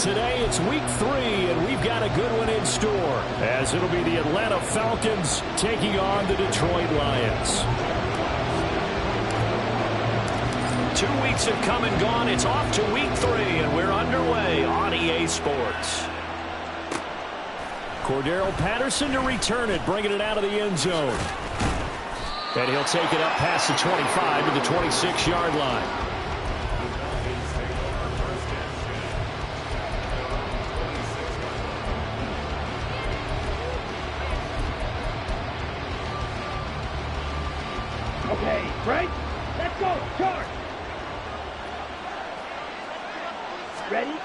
Today it's week 3, and we've got a good one in store, as it'll be the Atlanta Falcons taking on the Detroit Lions. 2 weeks have come and gone. It's off to week 3, and we're underway on EA Sports. Cordarrelle Patterson to return it, bringing it out of the end zone. And he'll take it up past the 25 to the 26-yard line. Okay, right? Let's go. Charge. Ready? Go.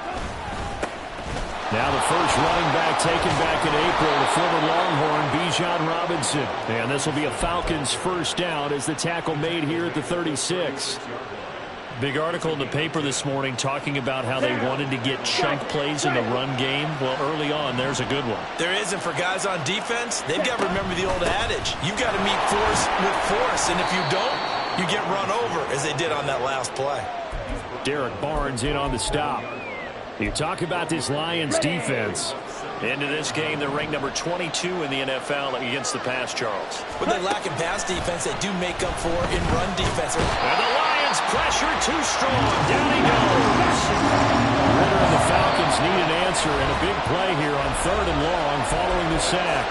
Now the first running back taken back in April, the former Longhorn, Bijan Robinson. And this will be a Falcons first down as the tackle made here at the 36. Big article in the paper this morning talking about how they wanted to get chunk plays in the run game. Well, early on, there's a good one. There isn't for guys on defense. They've got to remember the old adage. You've got to meet force with force, and if you don't, you get run over, as they did on that last play. Derek Barnes in on the stop. You talk about this Lions defense. Into this game, they're ranked number 22 in the NFL against the pass, Charles. When they lack in pass defense, they do make up for in run defense. And the Lions pressure too strong. Down he goes. Ritter and the Falcons need an answer, and a big play here on 3rd and long following the sack.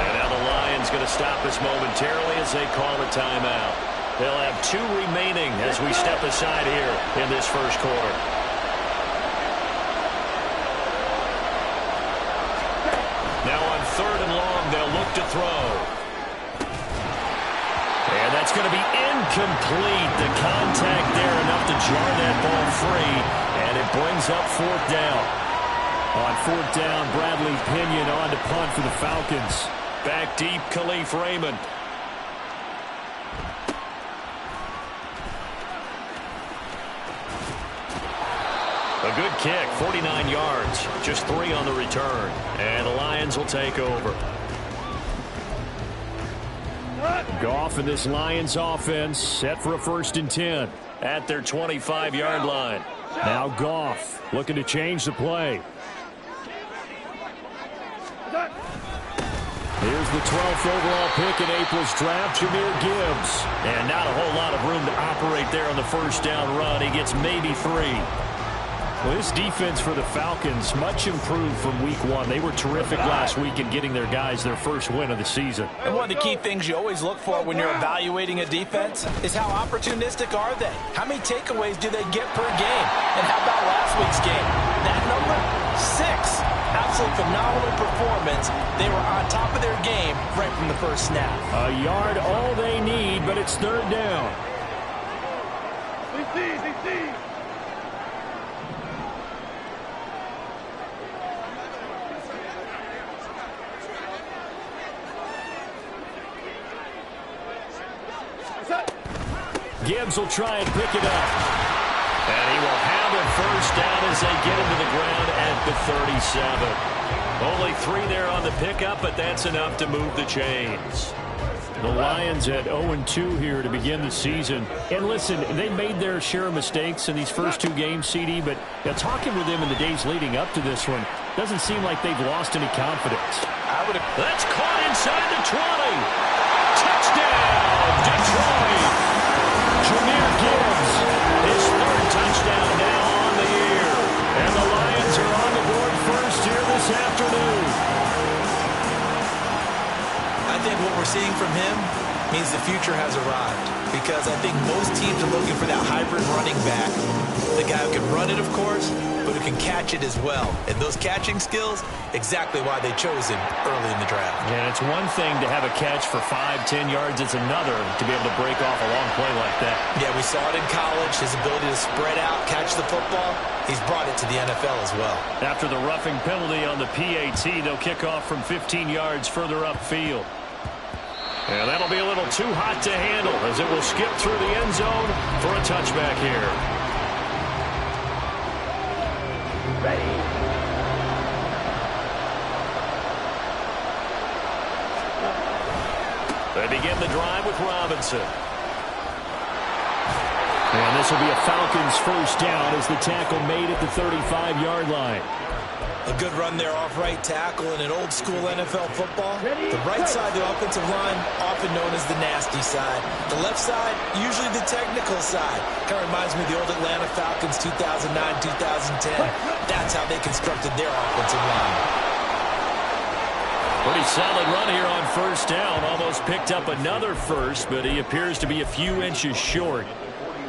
And now the Lions going to stop us momentarily as they call a timeout. They'll have 2 remaining as we step aside here in this first quarter. Now on 3rd and long, they'll look to throw. And that's going to be incomplete. The contact there enough to jar that ball free. And it brings up 4th down. On 4th down, Bradley Pinion on to punt for the Falcons. Back deep, Khalif Raymond. A good kick, 49 yards, just 3 on the return. And the Lions will take over. Goff and this Lions offense set for a 1st and 10 at their 25-yard line. Now Goff looking to change the play. Here's the 12th overall pick in April's draft, Jahmyr Gibbs. And not a whole lot of room to operate there on the first down run. He gets maybe 3. Well, this defense for the Falcons, much improved from week 1. They were terrific last week in getting their guys their first win of the season. And one of the key things you always look for when you're evaluating a defense is how opportunistic are they? How many takeaways do they get per game? And how about last week's game? That number? 6. Absolutely phenomenal performance. They were on top of their game right from the first snap. A yard all they need, but it's 3rd down. Gibbs will try and pick it up. And he will have a first down as they get him to the ground at the 37. Only 3 there on the pickup, but that's enough to move the chains. The Lions at 0-2 here to begin the season. And listen, they made their share of mistakes in these first 2 games, CD, but talking with them in the days leading up to this one, doesn't seem like they've lost any confidence. That's caught inside the 20. Touchdown, Detroit. Jahmyr Gibbs, his 3rd touchdown now on the year. And the Lions are on the board first here this afternoon. I think what we're seeing from him means the future has arrived, because I think most teams are looking for that hybrid running back. The guy who can run it, of course, but who can catch it as well. And those catching skills, exactly why they chose him early in the draft. And it's one thing to have a catch for 5-10 yards. It's another to be able to break off a long play like that. Yeah, we saw it in college, his ability to spread out, catch the football. He's brought it to the NFL as well. After the roughing penalty on the PAT, they'll kick off from 15 yards further upfield. And that'll be a little too hot to handle as it will skip through the end zone for a touchback here. Ready. They begin the drive with Robinson. And this will be a Falcons first down as the tackle made at the 35-yard line. A good run there off right tackle in an old-school NFL football. The right side of the offensive line, often known as the nasty side. The left side, usually the technical side. Kind of reminds me of the old Atlanta Falcons 2009-2010. That's how they constructed their offensive line. Pretty solid run here on first down. Almost picked up another first, but he appears to be a few inches short.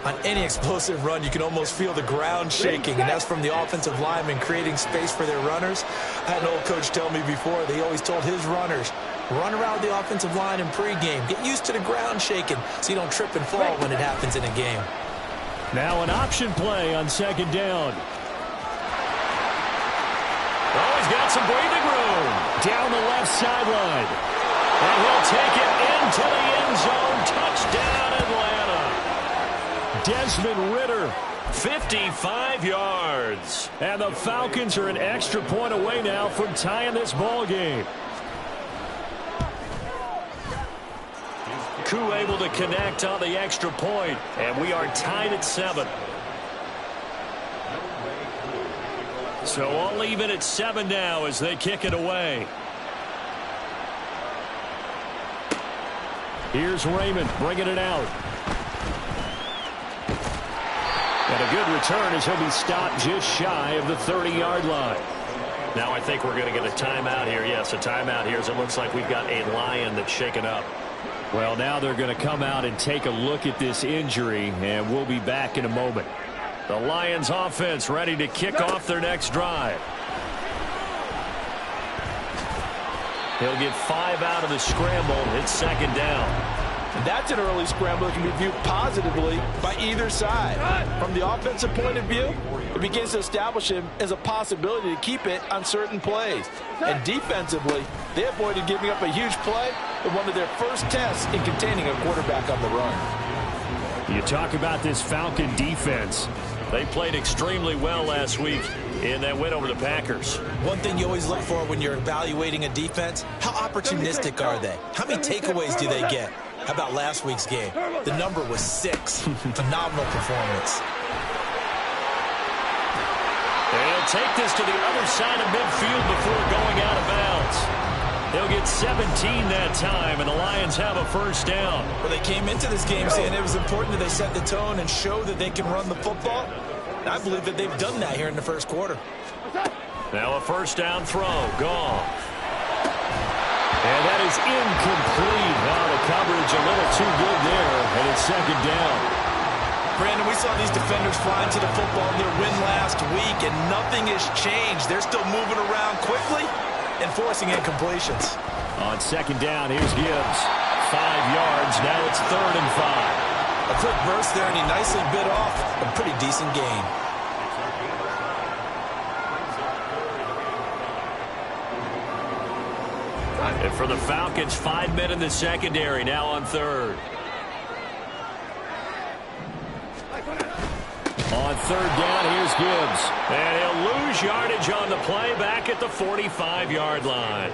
On any explosive run, you can almost feel the ground shaking, and that's from the offensive linemen creating space for their runners. I had an old coach tell me before, they always told his runners, run around the offensive line in pregame. Get used to the ground shaking so you don't trip and fall when it happens in a game. Now an option play on second down. Oh, he's got some breathing room down the left sideline. And he'll take it into the end zone. Touchdown, Atlanta. Desmond Ridder, 55 yards. And the Falcons are an extra point away now from tying this ball game. Koo able to connect on the extra point, and we are tied at 7. So all even at 7 now as they kick it away. Here's Raymond bringing it out. And a good return as he'll be stopped just shy of the 30-yard line. Now I think we're going to get a timeout here. Yes, a timeout here as it looks like we've got a Lion that's shaken up. Well, now they're going to come out and take a look at this injury, and we'll be back in a moment. The Lions offense ready to kick off their next drive. He'll get 5 out of the scramble. It's second down. And that's an early scramble that can be viewed positively by either side. From the offensive point of view, it begins to establish him as a possibility to keep it on certain plays. And defensively, they avoided giving up a huge play in one of their first tests in containing a quarterback on the run. You talk about this Falcon defense. They played extremely well last week in that win over the Packers. One thing you always look for when you're evaluating a defense, how opportunistic are they? How many takeaways do they get? How about last week's game? The number was 6. Phenomenal performance. They'll take this to the other side of midfield before going out of bounds. They'll get 17 that time, and the Lions have a first down. Well, they came into this game saying it was important that they set the tone and show that they can run the football. And I believe that they've done that here in the first quarter. Now a first down throw. Goff. And that is incomplete. Now the coverage a little too good there, and it's second down. Brandon, we saw these defenders flying to the football in their win last week, and nothing has changed. They're still moving around quickly and forcing incompletions. On second down, here's Gibbs. 5 yards. Now it's 3rd and 5. A quick burst there, and he nicely bit off a pretty decent gain. And for the Falcons, 5 men in the secondary, now on 3rd. On 3rd down, here's Gibbs. And he'll lose yardage on the play back at the 45-yard line.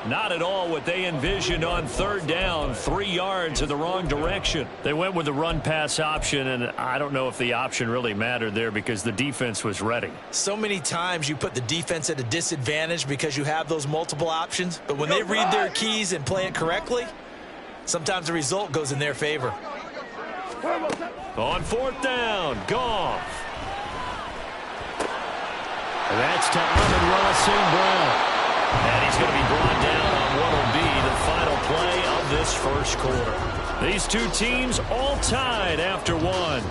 Not at all what they envisioned on 3rd down. 3 yards in the wrong direction. They went with the run-pass option, and I don't know if the option really mattered there because the defense was ready. So many times you put the defense at a disadvantage because you have those multiple options, but when they read their keys and play it correctly, sometimes the result goes in their favor. On 4th down, Goff. That's to Amon-Ra St. Brown. And he's going to be brought down on what will be the final play of this first quarter. These two teams all tied after 1.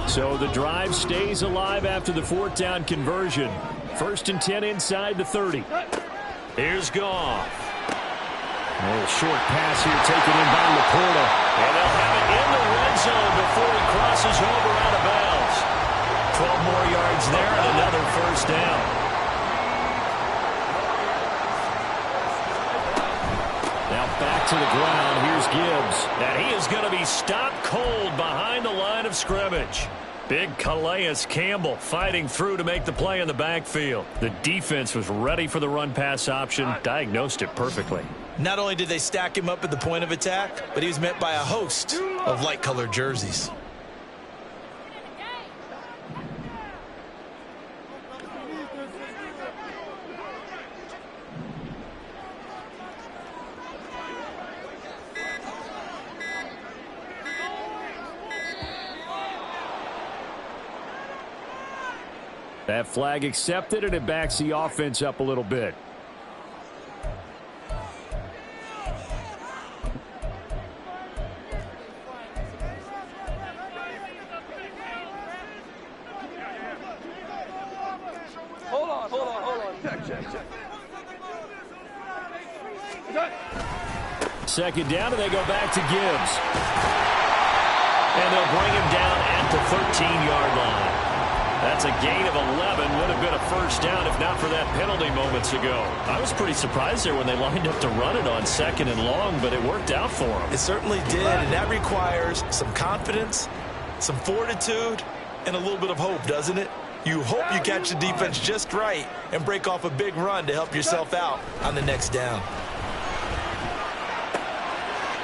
So the drive stays alive after the 4th down conversion. 1st and 10 inside the 30. Here's Goff. A little short pass here taken in by Laporta. And they'll have it in the red zone before he crosses over out of bounds. 12 more yards there and another first down. Now back to the ground. Here's Gibbs. And he is going to be stopped cold behind the line of scrimmage. Big Calais Campbell fighting through to make the play in the backfield. The defense was ready for the run-pass option, diagnosed it perfectly. Not only did they stack him up at the point of attack, but he was met by a host of light-colored jerseys. That flag accepted, and it backs the offense up a little bit. Hold on. Check. Second down, and they go back to Gibbs. And they'll bring him down at the 13-yard line. That's a gain of 11. Would have been a first down if not for that penalty moments ago. I was pretty surprised there when they lined up to run it on 2nd and long, but it worked out for them. It certainly did, and that requires some confidence, some fortitude, and a little bit of hope, doesn't it? You hope you catch the defense just right and break off a big run to help yourself out on the next down.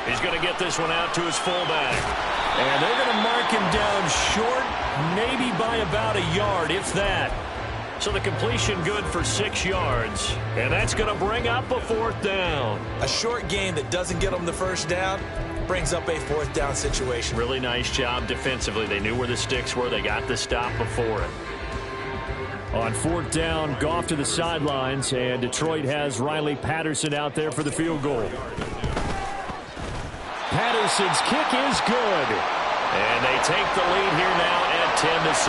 He's going to get this one out to his fullback. And they're going to mark him down short, maybe by about a yard, if that. So the completion good for 6 yards. And that's going to bring up a 4th down. A short gain that doesn't get them the first down brings up a 4th down situation. Really nice job defensively. They knew where the sticks were. They got the stop before it. On 4th down, Goff to the sidelines, and Detroit has Riley Patterson out there for the field goal. Patterson's kick is good. And they take the lead here now at 10-7.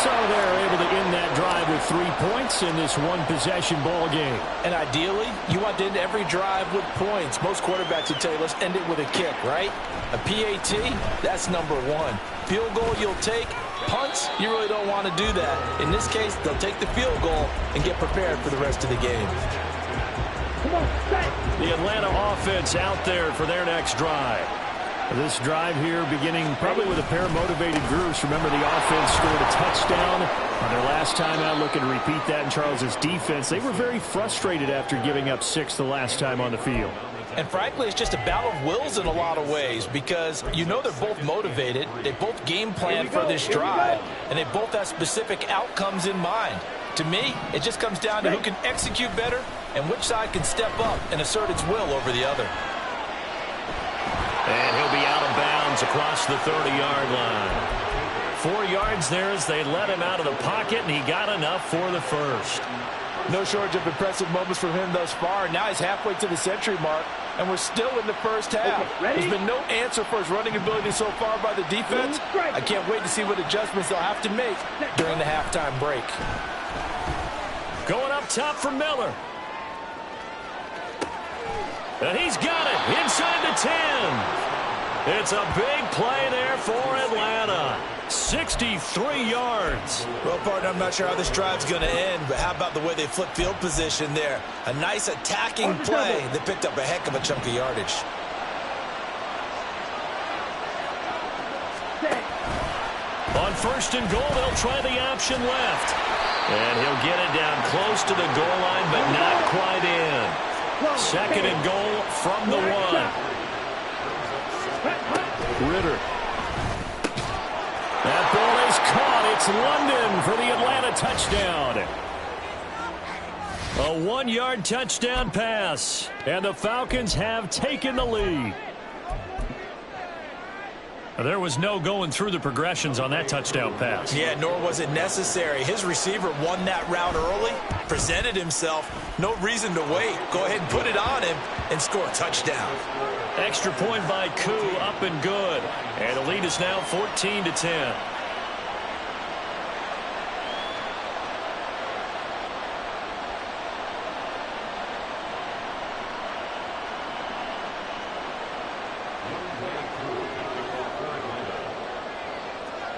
So they're able to end that drive with 3 points in this one-possession ball game. And ideally, you want to end every drive with points. Most quarterbacks would tell you, let's end it with a kick, right? A PAT, that's number 1. Field goal you'll take. Punts, you really don't want to do that. In this case, they'll take the field goal and get prepared for the rest of the game. The Atlanta offense out there for their next drive. This drive here beginning probably with a pair of motivated groups. Remember, the offense scored a touchdown on their last time out, looking to repeat that in Charles's defense. They were very frustrated after giving up 6 the last time on the field. And frankly, it's just a battle of wills in a lot of ways because you know they're both motivated. They both game plan for this drive, and they both have specific outcomes in mind. To me, it just comes down to who can execute better and which side can step up and assert its will over the other. And he'll be out of bounds across the 30-yard line. 4 yards there as they let him out of the pocket, and he got enough for the first. No shortage of impressive moments from him thus far. Now he's halfway to the century mark, and we're still in the first half. There's been no answer for his running ability so far by the defense. I can't wait to see what adjustments they'll have to make during the halftime break. Going up top for Miller. And he's got it inside the 10. It's a big play there for Atlanta. 63 yards. Well, partner, I'm not sure how this drive's going to end, but how about the way they flip field position there? A nice attacking play that picked up a heck of a chunk of yardage. On 1st and goal, they'll try the option left. And he'll get it down close to the goal line, but not quite in. 2nd and goal from the 1. Ritter. That ball is caught. It's London for the Atlanta touchdown. A 1-yard touchdown pass. And the Falcons have taken the lead. There was no going through the progressions on that touchdown pass. Yeah, nor was it necessary. His receiver won that route early, presented himself. No reason to wait. Go ahead and put it on him and score a touchdown. Extra point by Koo, up and good. And the lead is now 14-10.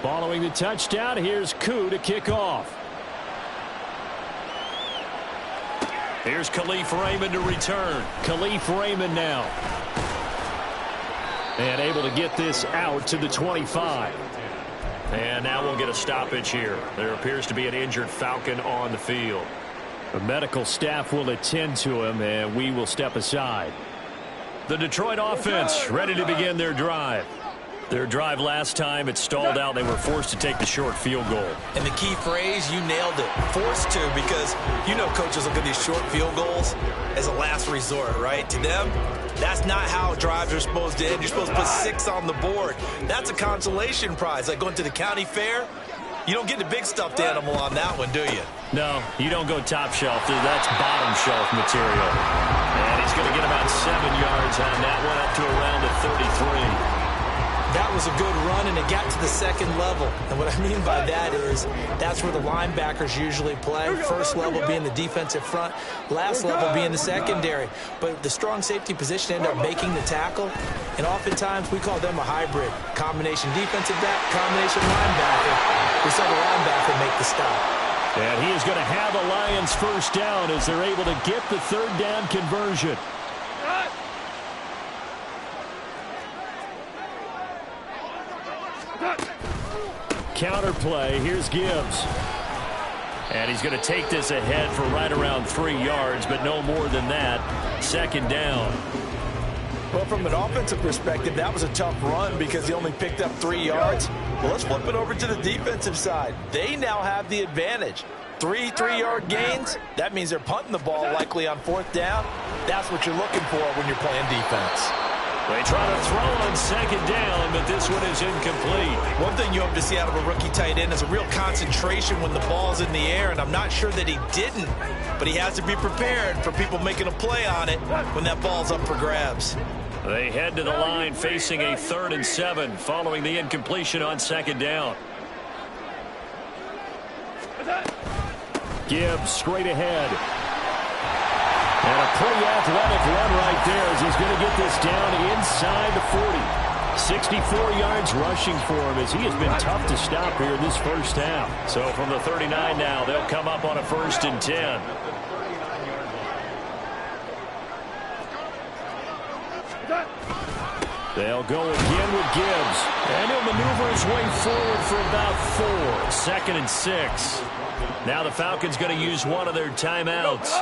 Following the touchdown, here's Koo to kick off. Here's Khalif Raymond to return. Khalif Raymond now. And able to get this out to the 25. And now we'll get a stoppage here. There appears to be an injured Falcon on the field. The medical staff will attend to him, and we will step aside. The Detroit offense ready to begin their drive. Their drive last time, it stalled out. They were forced to take the short field goal. And the key phrase, you nailed it. Forced to, because you know coaches look at these short field goals as a last resort, right? To them, that's not how drives are supposed to end. You're supposed to put 6 on the board. That's a consolation prize. Like going to the county fair, you don't get the big stuffed animal on that one, do you? No, you don't go top shelf. That's bottom shelf material. And he's going to get about 7 yards on that one, up to around the 33. That was a good run, and it got to the second level. And what I mean by that is that's where the linebackers usually play. First level being the defensive front, last level being the secondary. But the strong safety position ended up making the tackle, and oftentimes we call them a hybrid. Combination defensive back, combination linebacker. We saw the linebacker make the stop. And he is going to have the Lions first down as they're able to get the third down conversion. Counter play. Here's Gibbs. And he's going to take this ahead for right around 3 yards, but no more than that. Second down. Well, from an offensive perspective, that was a tough run because he only picked up 3 yards. Well, let's flip it over to the defensive side. They now have the advantage. 3 3-yard gains. That means they're punting the ball likely on 4th down. That's what you're looking for when you're playing defense. They try to throw on second down, but this one is incomplete. One thing you hope to see out of a rookie tight end is a real concentration when the ball's in the air, and I'm not sure that he didn't, but he has to be prepared for people making a play on it when that ball's up for grabs. They head to the line facing a 3rd and 7 following the incompletion on second down. Gibbs straight ahead. And a pretty athletic run right there as he's going to get this down inside the 40. 64 yards rushing for him as he has been tough to stop here this first half. So from the 39 now, they'll come up on a 1st and 10. They'll go again with Gibbs. And he'll maneuver his way forward for about 4. 2nd and 6. Now the Falcons going to use one of their timeouts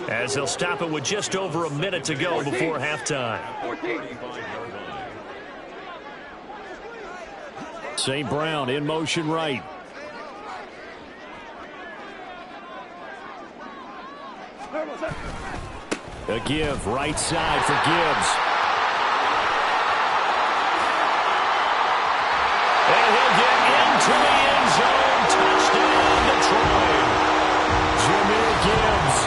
as they'll stop it with just over a minute to go before halftime. St. Brown in motion right. A give right side for Gibbs. And he'll get into the end zone. Touchdown, Detroit. Jahmyr Gibbs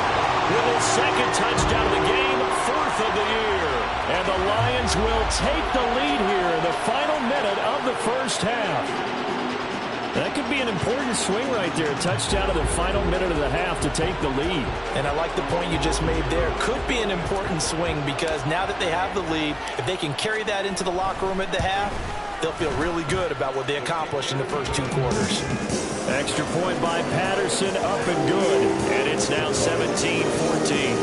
with his 2nd touchdown of the game, 4th of the year. And the Lions will take the lead here in the final minute of the first half. That could be an important swing right there. A touchdown in the final minute of the half to take the lead. And I like the point you just made there. Could be an important swing because now that they have the lead, if they can carry that into the locker room at the half, they'll feel really good about what they accomplished in the first 2 quarters. Extra point by Patterson, up and good. And it's now 17-14.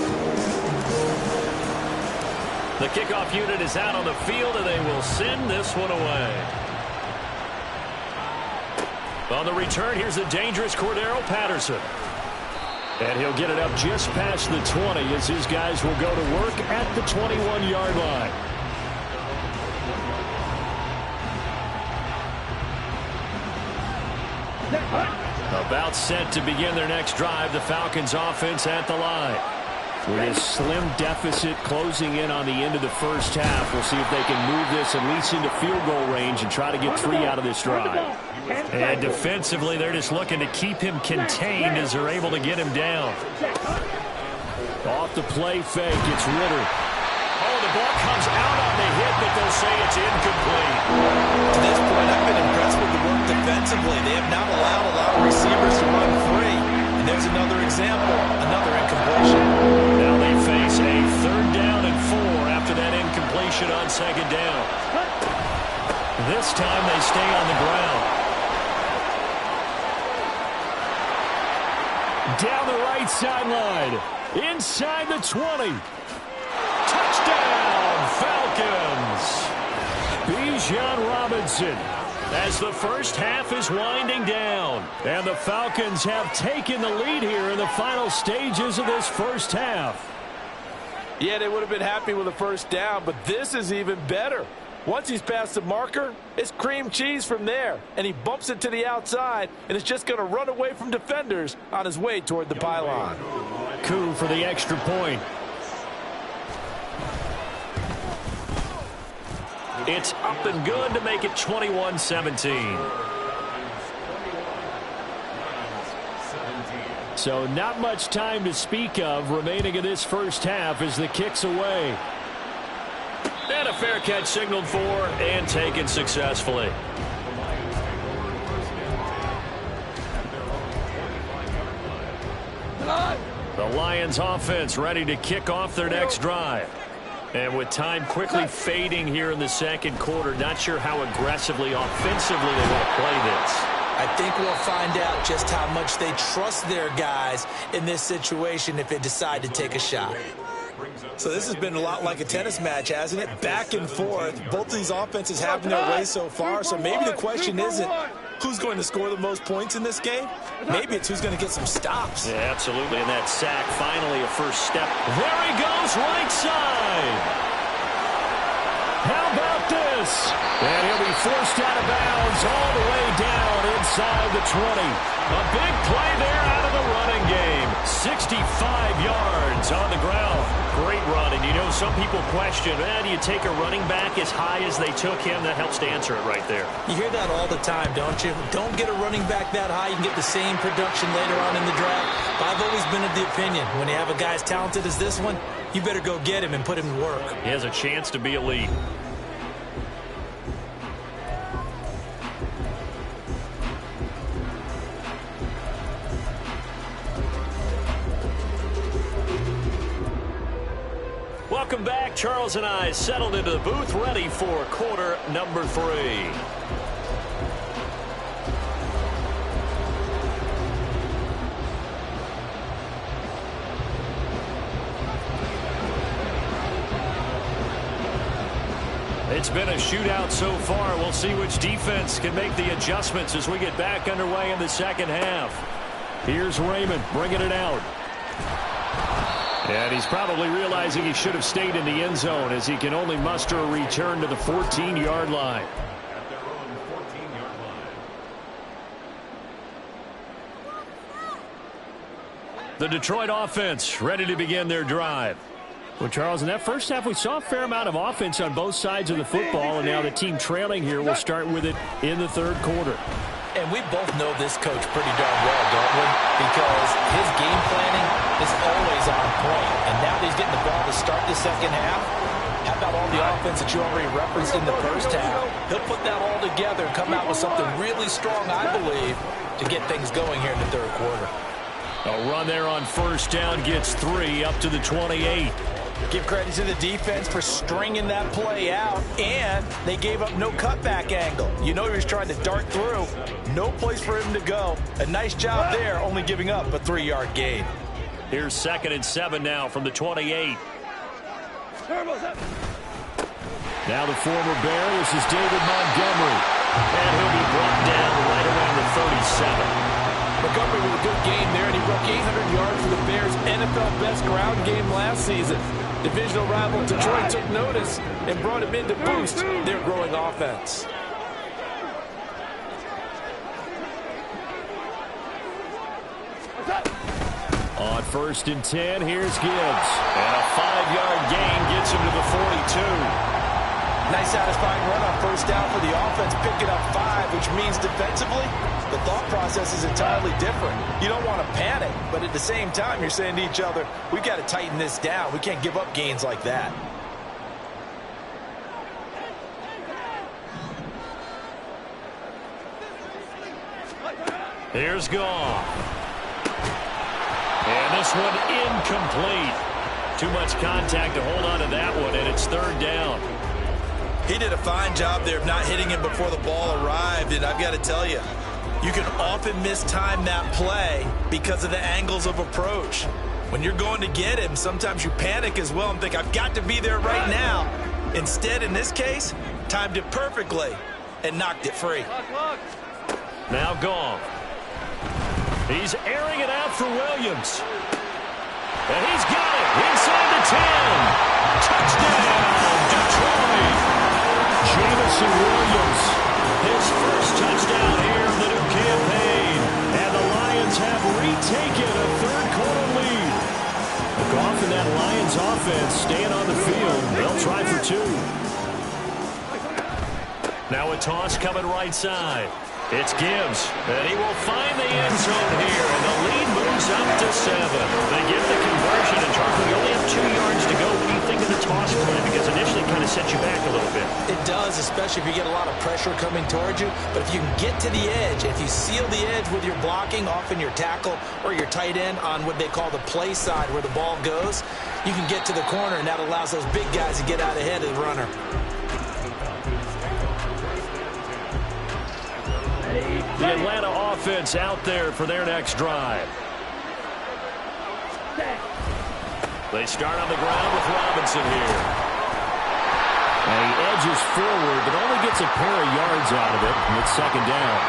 The kickoff unit is out on the field, and they will send this one away. On the return, here's the dangerous Cordero Patterson. And he'll get it up just past the 20 as his guys will go to work at the 21-yard line. About set to begin their next drive, the Falcons offense at the line. With a slim deficit closing in on the end of the first half, we'll see if they can move this at least into field goal range and try to get 3 out of this drive. And defensively, they're just looking to keep him contained as they're able to get him down. Off the play fake, it's Ritter. Oh, the ball comes out on the hit, but they'll say it's incomplete. To this point, I've been impressed with the work defensively. They have not allowed a lot of receivers to run free. And there's another example, another incompletion. Now they face a 3rd down and 4 after that incompletion on second down. This time they stay on the ground. Down the right sideline, inside the 20. Touchdown, Falcons. Bijan Robinson as the first half is winding down. And the Falcons have taken the lead here in the final stages of this first half. Yeah, they would have been happy with the first down, but this is even better. Once he's past the marker, it's cream cheese from there. And he bumps it to the outside, and it's just going to run away from defenders on his way toward the pylon. Koo for the extra point. It's up and good to make it 21-17. So not much time to speak of remaining in this first half as the kick's away. And a fair catch signaled for and taken successfully. The Lions offense ready to kick off their next drive. And with time quickly fading here in the second quarter, not sure how aggressively, offensively they want to play this. I think we'll find out just how much they trust their guys in this situation if they decide to take a shot. So this has been a lot like a tennis match, hasn't it? Back and forth. Both of these offenses having their way so far. So maybe the question isn't who's going to score the most points in this game. Maybe it's who's going to get some stops. Yeah, absolutely. And that sack, finally a first step. There he goes, right side. How about this? And he'll be forced out of bounds all the way down inside the 20. A big play there out of the running game. 65 yards on the ground. Great run. And you know, some people question, do you take a running back as high as they took him? That helps to answer it right there. You hear that all the time, don't you? Don't get a running back that high. You can get the same production later on in the draft. But I've always been of the opinion, when you have a guy as talented as this one, you better go get him and put him to work. He has a chance to be elite. Welcome back. Charles and I settled into the booth, ready for quarter number 3. It's been a shootout so far. We'll see which defense can make the adjustments as we get back underway in the second half. Here's Raymond bringing it out. And he's probably realizing he should have stayed in the end zone as he can only muster a return to the 14-yard line. The Detroit offense ready to begin their drive. Well, Charles, in that first half, we saw a fair amount of offense on both sides of the football, and now the team trailing here will start with it in the third quarter. And we both know this coach pretty darn well, don't we? Because his game planning is always on point. And now that he's getting the ball to start the second half, how about all the offense that you already referenced in the first half? He'll put that all together and come out with something really strong, I believe, to get things going here in the third quarter. A run there on first down gets 3 up to the 28. Give credit to the defense for stringing that play out, and they gave up no cutback angle. You know he was trying to dart through. No place for him to go. A nice job there, only giving up a 3-yard gain. Here's 2nd and 7 now from the 28. Now the former Bear, this is David Montgomery. And he'll be brought down right around the 37. Montgomery with a good game there, and he broke 800 yards for the Bears' NFL best ground game last season. Divisional rival Detroit took notice and brought him in to boost their growing offense. On 1st and 10, here's Gibbs. And a 5-yard gain gets him to the 42. Nice satisfying run on first down for the offense, picking up 5, which means defensively, the thought process is entirely different. You don't want to panic, but at the same time, you're saying to each other, we've got to tighten this down. We can't give up gains like that. Here's Goff. And this one incomplete. Too much contact to hold on to that one, and it's 3rd down. He did a fine job there of not hitting him before the ball arrived, and I've got to tell you, you can often mistime that play because of the angles of approach. When you're going to get him, sometimes you panic as well and think, I've got to be there right now. Instead, in this case, timed it perfectly. and knocked it free. Now Goff. He's airing it out for Williams. And he's got it inside the 10. Touchdown, Detroit. Jameson Williams, his first touchdown here in the new campaign. And the Lions have retaken a third-quarter lead. Goff and that Lions offense staying on the field. They'll try for two. Now a toss coming right side. It's Gibbs, and he will find the end zone here, and the lead moves up to 7. They get the conversion, and Charlie, you only have 2 yards to go. What do you think of the toss play? Because initially it kind of sets you back a little bit. It does, especially if you get a lot of pressure coming towards you. But if you can get to the edge, if you seal the edge with your blocking, often your tackle or your tight end on what they call the play side where the ball goes, you can get to the corner, and that allows those big guys to get out ahead of the runner. The Atlanta offense out there for their next drive. They start on the ground with Robinson here. And he edges forward, but only gets a pair of yards out of it, and it's second down.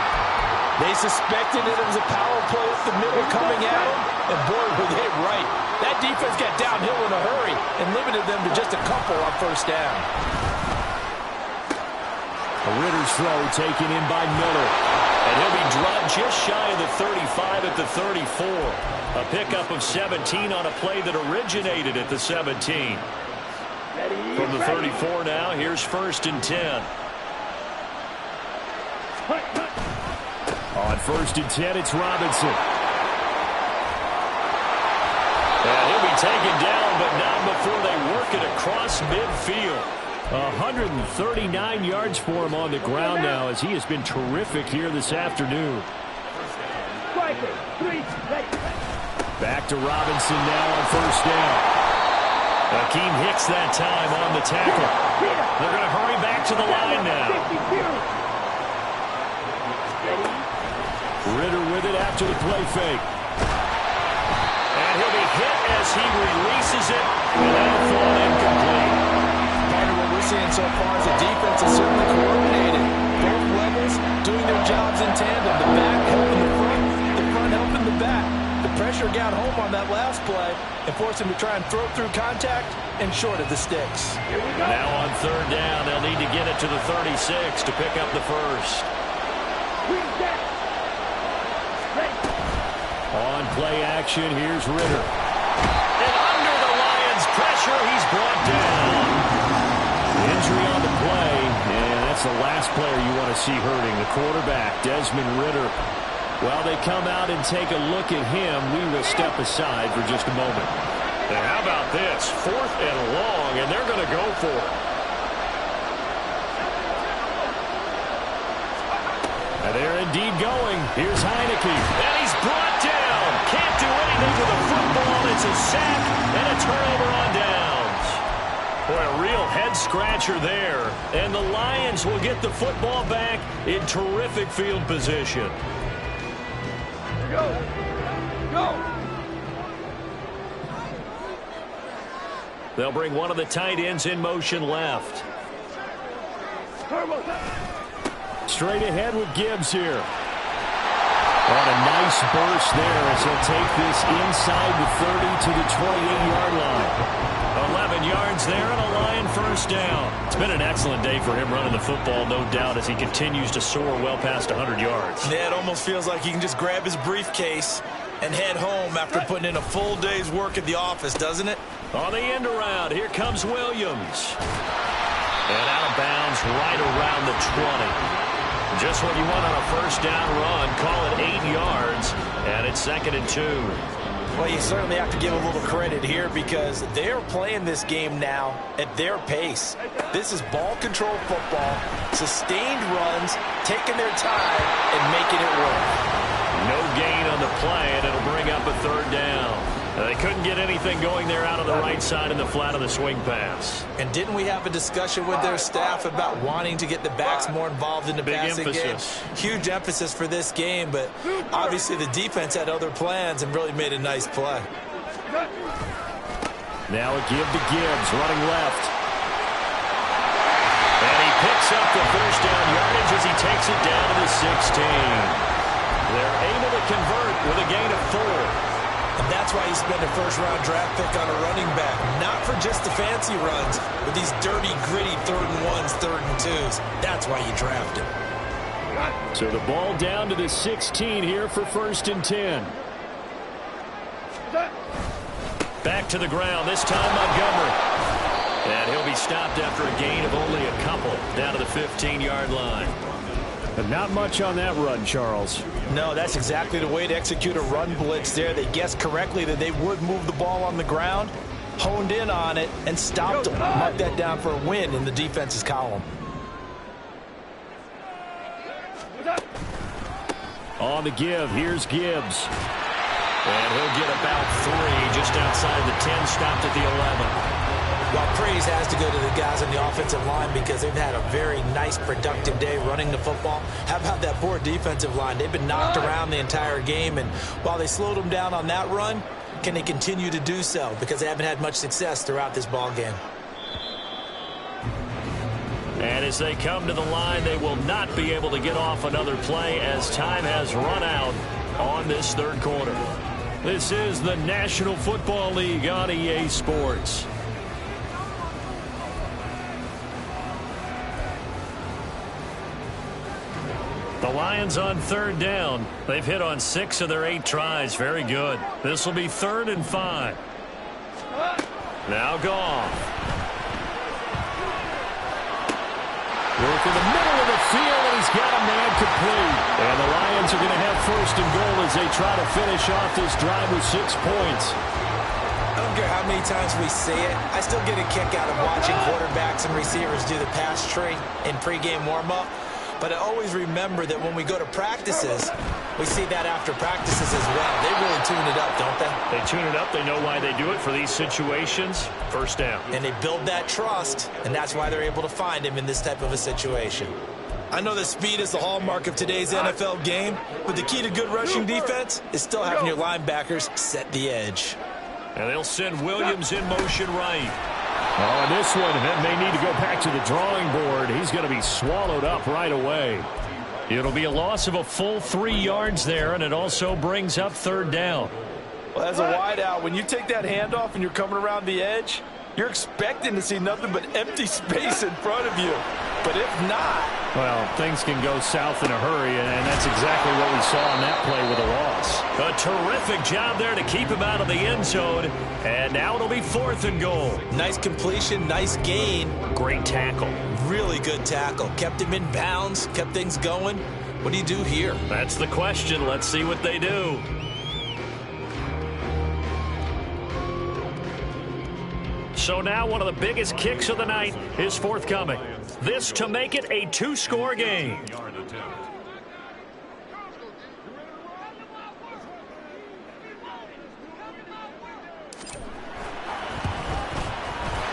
They suspected it was a power play up the middle coming at them, and boy, were they right. That defense got downhill in a hurry and limited them to just a couple on first down. A Ritter's throw taken in by Miller. And he'll be dropped just shy of the 35 at the 34. A pickup of 17 on a play that originated at the 17. From the 34 now, here's 1st and 10. On 1st and 10, it's Robinson. And he'll be taken down, but not before they work it across midfield. 139 yards for him on the ground now, as he has been terrific here this afternoon. Back to Robinson now on 1st down. Akeem Hicks that time on the tackle. They're going to hurry back to the line now. Ritter with it after the play fake. And he'll be hit as he releases it. And that'll fall incomplete. What we're seeing so far is the defense is certainly coordinated. Both levels doing their jobs in tandem. The back helping the front helping the back. The pressure got home on that last play and forced him to try and throw through contact and short of the sticks. Now on 3rd down, they'll need to get it to the 36 to pick up the first. On play action, here's Ritter. And under the Lions' pressure, he's brought down. Injury on the play, and that's the last player you want to see hurting. The quarterback, Desmond Ritter. While they come out and take a look at him, we will step aside for just a moment. And how about this? 4th and long, and they're going to go for it. And they're indeed going. Here's Heineke. And he's brought down. Can't do anything with the football. It's a sack and a turnover on downs. Boy, a real head-scratcher there. And the Lions will get the football back in terrific field position. Go! Go! They'll bring one of the tight ends in motion left. Straight ahead with Gibbs here. And a nice burst there as he'll take this inside the 30 to the 28-yard line. 11 yards there and a Lion first down. It's been an excellent day for him running the football, no doubt, as he continues to soar well past 100 yards. Yeah, it almost feels like he can just grab his briefcase and head home after putting in a full day's work at the office, doesn't it? On the end around, here comes Williams. And out of bounds right around the 20. Just what you want on a first down run. Call it 8 yards, and it's 2nd and 2. Well, you certainly have to give a little credit here because they're playing this game now at their pace. This is ball control football, sustained runs, taking their time and making it work. No gain on the play, and it'll bring up a 3rd down. They couldn't get anything going there out of the right side in the flat of the swing pass. And didn't we have a discussion with their staff about wanting to get the backs more involved in the passing game? Huge emphasis for this game, but obviously the defense had other plans and really made a nice play. Now a give to Gibbs, running left. And he picks up the first down yardage as he he takes it down to the 16. They're able to convert with a gain of 4. And that's why you spend a first-round draft pick on a running back. Not for just the fancy runs, but these dirty, gritty 3rd and 1s, 3rd and 2s. That's why you draft him. So the ball down to the 16 here for 1st and 10. Back to the ground, this time Montgomery. And he'll be stopped after a gain of only a couple down to the 15-yard line. But not much on that run, Charles. No, that's exactly the way to execute a run blitz there. They guessed correctly that they would move the ball on the ground, honed in on it, and stopped them. Mark that down for a win in the defense's column. On the give, here's Gibbs. And he'll get about 3 just outside the 10, stopped at the 11. Well, praise has to go to the guys on the offensive line because they've had a very nice, productive day running the football. How about that poor defensive line? They've been knocked around the entire game, and while they slowed them down on that run, can they continue to do so? Because they haven't had much success throughout this ball game. And as they come to the line, they will not be able to get off another play as time has run out on this 3rd quarter. This is the National Football League on EA Sports. The Lions on 3rd down. They've hit on 6 of their 8 tries. Very good. This will be 3rd and 5. Now Goff. Work in the middle of the field, and he's got a man complete. And the Lions are going to have 1st and goal as they try to finish off this drive with 6 points. I don't care how many times we see it. I still get a kick out of watching quarterbacks and receivers do the pass tree in pregame warm-up. But I always remember that when we go to practices, we see that after practices as well. They really tune it up, don't they? They tune it up. They know why they do it for these situations. 1st down. And they build that trust, and that's why they're able to find him in this type of a situation. I know that speed is the hallmark of today's NFL game, but the key to good rushing defense is still having your linebackers set the edge. And they'll send Williams in motion right. Oh, and this one may need to go back to the drawing board. He's going to be swallowed up right away. It'll be a loss of a full 3 yards there, and it also brings up 3rd down. Well, as a wideout, when you take that handoff and you're coming around the edge, you're expecting to see nothing but empty space in front of you. But if not... Well, things can go south in a hurry, and that's exactly what we saw on that play with a loss. A terrific job there to keep him out of the end zone. And now it'll be 4th and goal. Nice completion, nice gain. Great tackle. Really good tackle. Kept him in bounds, kept things going. What do you do here? That's the question. Let's see what they do. So now one of the biggest kicks of the night is forthcoming. This to make it a 2-score game.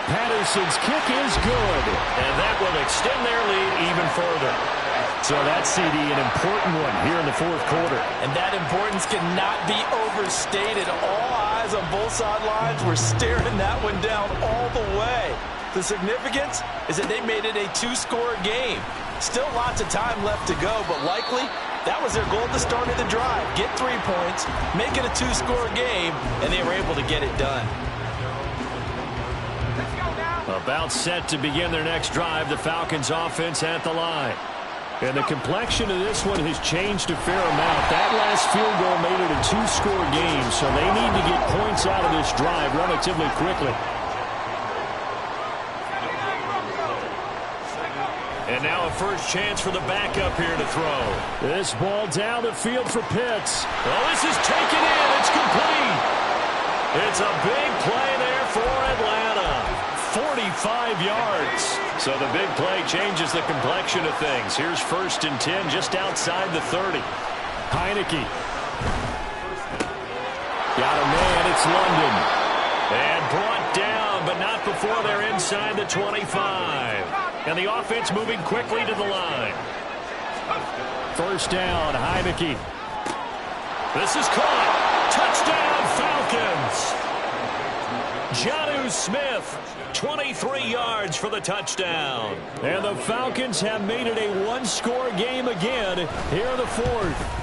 Patterson's kick is good. And that will extend their lead even further. So that's, CD, an important one here in the 4th quarter. And that importance cannot be overstated. All eyes on both sidelines were staring that one down all the way. The significance is that they made it a 2-score game. Still lots of time left to go, but likely that was their goal at the start of the drive. Get 3 points, make it a 2-score game, and they were able to get it done. About set to begin their next drive, the Falcons offense at the line. And the complexion of this one has changed a fair amount. That last field goal made it a 2-score game, so they need to get points out of this drive relatively quickly. And now a first chance for the backup here to throw. This ball down the field for Pitts. Oh, this is taken in. It's complete. It's a big play there for Atlanta. 45 yards. So the big play changes the complexion of things. Here's 1st and 10 just outside the 30. Heineke. Got a man. It's London. And brought down, but not before they're inside the 25. And the offense moving quickly to the line. 1st down, Heineke. This is caught. Touchdown, Falcons. Jonnu Smith, 23 yards for the touchdown. And the Falcons have made it a one-score game again here in the fourth.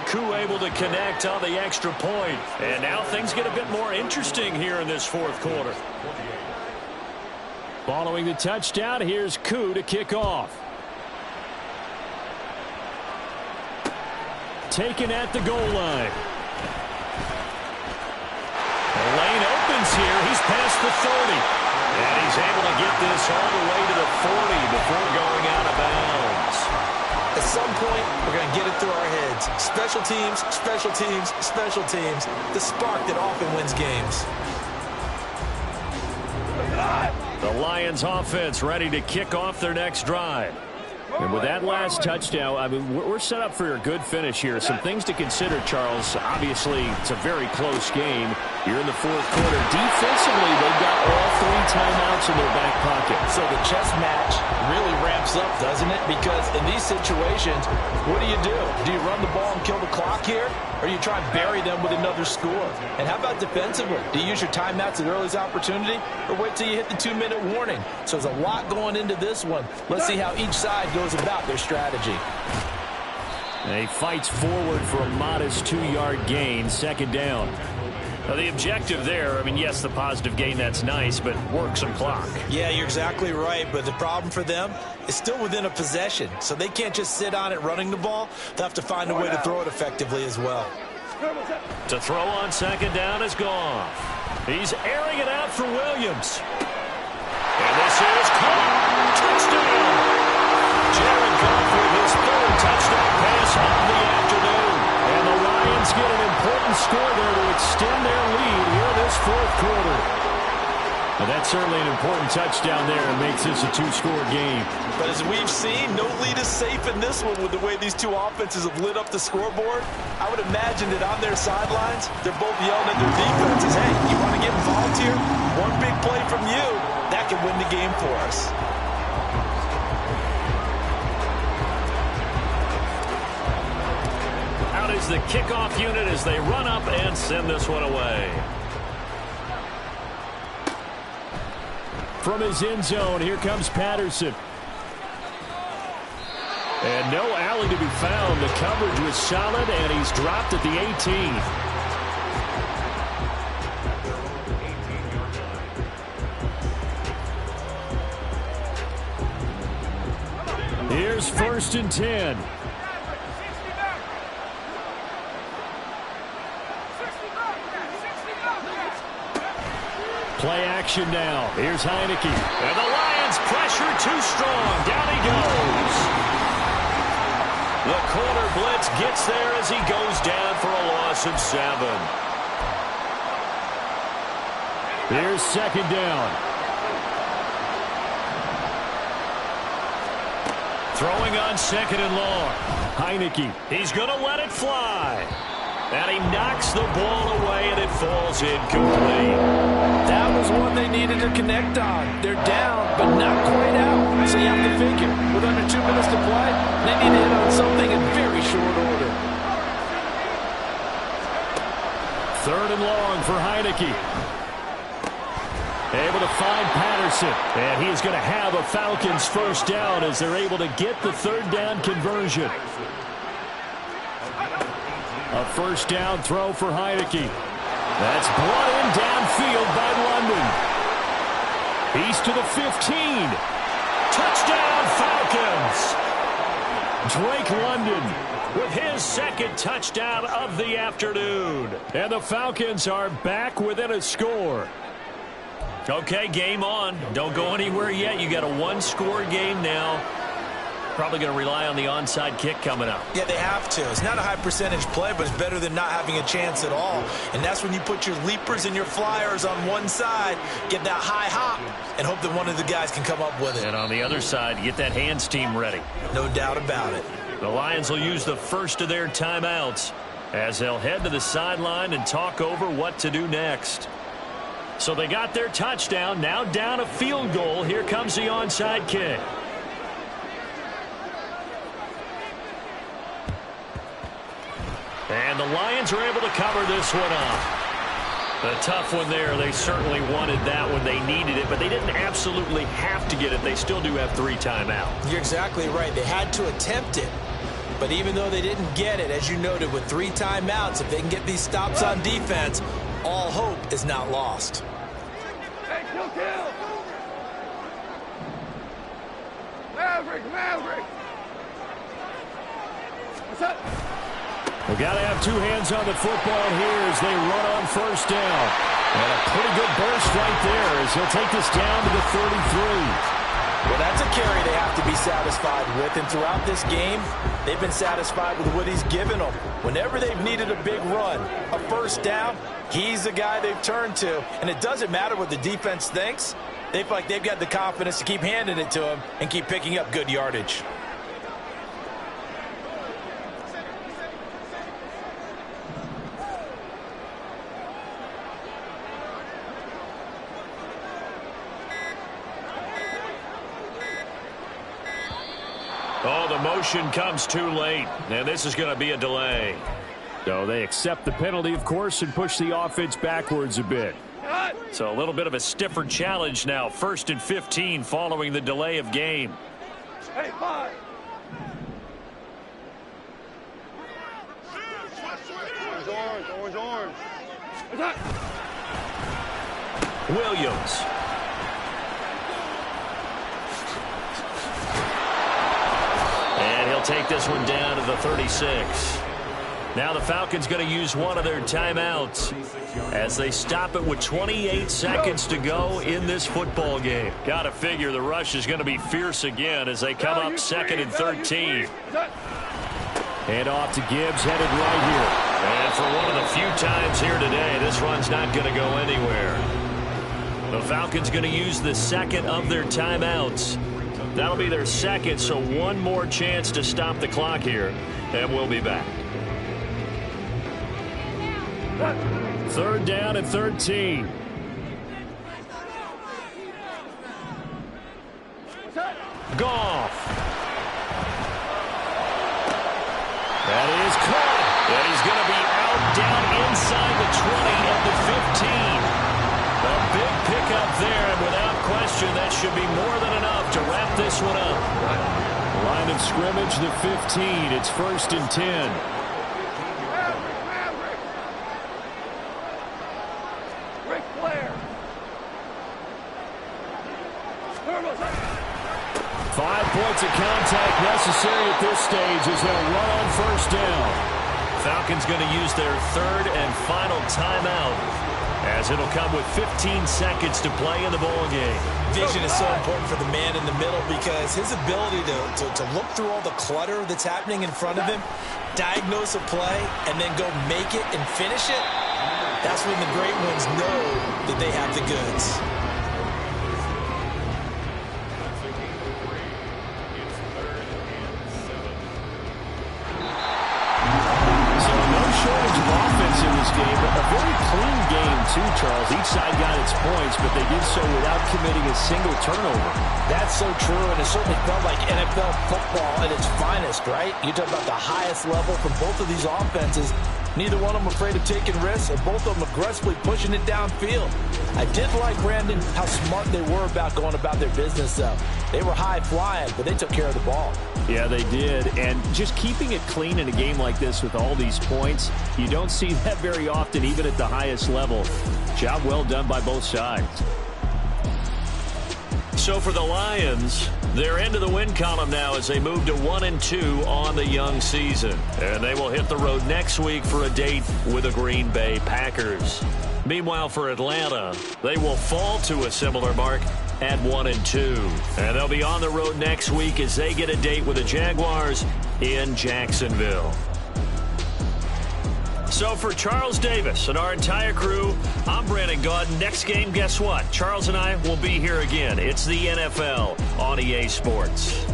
Koo able to connect on the extra point. And now things get a bit more interesting here in this fourth quarter. Following the touchdown, here's Koo to kick off. Taken at the goal line. The lane opens here. He's past the 30. And he's able to get this all the way to the 40 before going out of bounds. At some point, we're going to get it through our heads. Special teams, special teams, special teams. The spark that often wins games. The Lions offense ready to kick off their next drive. And with that last touchdown, I mean, we're set up for a good finish here. Some things to consider, Charles. Obviously, it's a very close game. You're in the fourth quarter. Defensively, they've got all 3 timeouts in their back pocket. So the chess match really ramps up, doesn't it? Because in these situations, what do? Do you run the ball and kill the clock here? Or you try and bury them with another score? And how about defensively? Do you use your timeouts at earliest opportunity? Or wait till you hit the 2-minute warning? So there's a lot going into this one. Let's see how each side goes about their strategy. And he fights forward for a modest 2-yard gain, second down. Now the objective there, I mean, yes, the positive gain, that's nice, but work some clock. Yeah, you're exactly right, but the problem for them is still within a possession, so they can't just sit on it running the ball. They'll have to find a way to throw it effectively as well. To throw on second down is Goff. He's airing it out for Williams. And this is caught. Touchdown. Jared Goff with his 3rd touchdown pass of the afternoon. And the Lions get an important score there to extend their lead here this fourth quarter. Well, that's certainly an important touchdown there and makes this a 2-score game. But as we've seen, no lead is safe in this one with the way these two offenses have lit up the scoreboard. I would imagine that on their sidelines, they're both yelling at their defenses, hey, you want to get involved here? One big play from you, that can win the game for us. Out is the kickoff unit as they run up and send this one away. From his end zone, here comes Patterson. And no alley to be found. The coverage was solid, and he's dropped at the 18. Here's 1st and 10. Play action now. Here's Heineke. And the Lions pressure too strong. Down he goes. The corner blitz gets there as he goes down for a loss of 7. Here's second down. Throwing on second and long. Heineke. He's going to let it fly. And he knocks the ball away, and it falls incomplete. That was one they needed to connect on. They're down, but not quite out. So you have to figure, with under 2 minutes to play, they need to hit on something in very short order. 3rd and long for Heineke. Able to find Patterson. And he's going to have a Falcons first down as they're able to get the 3rd down conversion. A first down throw for Heineke. That's brought in downfield by London. He's to the 15. Touchdown Falcons. Drake London with his 2nd touchdown of the afternoon. And the Falcons are back within a score. Okay, game on. Don't go anywhere yet. You got a 1-score game now. Probably going to rely on the onside kick coming up. Yeah, they have to. It's not a high percentage play, but it's better than not having a chance at all. And that's when you put your leapers and your flyers on one side, get that high hop, and hope that one of the guys can come up with it. And on the other side, get that hands team ready. No doubt about it. The Lions will use the first of their timeouts as they'll head to the sideline and talk over what to do next. So they got their touchdown, now down a field goal. Here comes the onside kick. And the Lions are able to cover this one up. A tough one there. They certainly wanted that when they needed it, but they didn't absolutely have to get it. They still do have 3 timeouts. You're exactly right. They had to attempt it. But even though they didn't get it, as you noted, with 3 timeouts, if they can get these stops on defense, all hope is not lost. Hey, kill. Maverick. What's up? We got to have 2 hands on the football here as they run on first down. And a pretty good burst right there as he'll take this down to the 33. Well, that's a carry they have to be satisfied with. And throughout this game, they've been satisfied with what he's given them. Whenever they've needed a big run, a first down, he's the guy they've turned to. And it doesn't matter what the defense thinks. They feel like they've got the confidence to keep handing it to him and keep picking up good yardage. Oh, the motion comes too late, and this is going to be a delay. So they accept the penalty, of course, and push the offense backwards a bit. So a little bit of a stiffer challenge now. 1st and 15 following the delay of game. Hey, 5. Orange. What's up? Williams. And he'll take this one down to the 36. Now the Falcons going to use one of their timeouts as they stop it with 28 seconds to go in this football game. Got to figure the rush is going to be fierce again as they come up 2nd and 13. Hand off to Gibbs, headed right here. And for one of the few times here today, this run's not going to go anywhere. The Falcons going to use the 2nd of their timeouts. That'll be their 2nd, so one more chance to stop the clock here, and we'll be back. 3rd down and 13. Goff. That is caught. And he's going to be out down inside the 20 at the 15. A big pickup there, and without question, that should be more than enough to wrap this one up. Line of scrimmage, the 15. It's 1st and 10. Ric Flair. 5 points of contact necessary at this stage as they'll run on first down. Falcons going to use their 3rd and final timeout as it'll come with 15 seconds to play in the ball game. Vision is so important for the man in the middle because his ability to look through all the clutter that's happening in front of him, diagnose a play, and then go make it and finish it, that's when the great ones know that they have the goods. In this game, but a very clean game too, Charles. Each side got its points, but they did so without committing a single turnover. That's so true, and it certainly felt like NFL football at its finest, right? You talk about the highest level from both of these offenses. Neither one of them afraid of taking risks, and both of them aggressively pushing it downfield. I did like, Brandon, how smart they were about going about their business, though. They were high-flying, but they took care of the ball. Yeah, they did, and just keeping it clean in a game like this with all these points, you don't see that very often, even at the highest level. Job well done by both sides. So for the Lions, they're into the win column now as they move to 1-2 on the young season. And they will hit the road next week for a date with the Green Bay Packers. Meanwhile, for Atlanta, they will fall to a similar mark at 1-2. And they'll be on the road next week as they get a date with the Jaguars in Jacksonville. So for Charles Davis and our entire crew, I'm Brandon Gaudin. Next game, guess what? Charles and I will be here again. It's the NFL on EA Sports.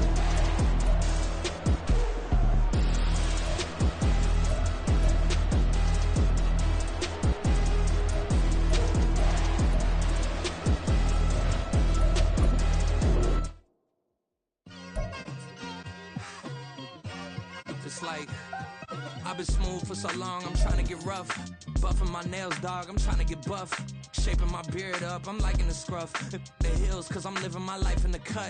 Just like I've been smooth for so long, I'm trying to get rough. Buffing my nails, dog, I'm trying to get buff. Shaping my beard up, I'm liking the scruff. The heels, cause I'm living my life in the cut.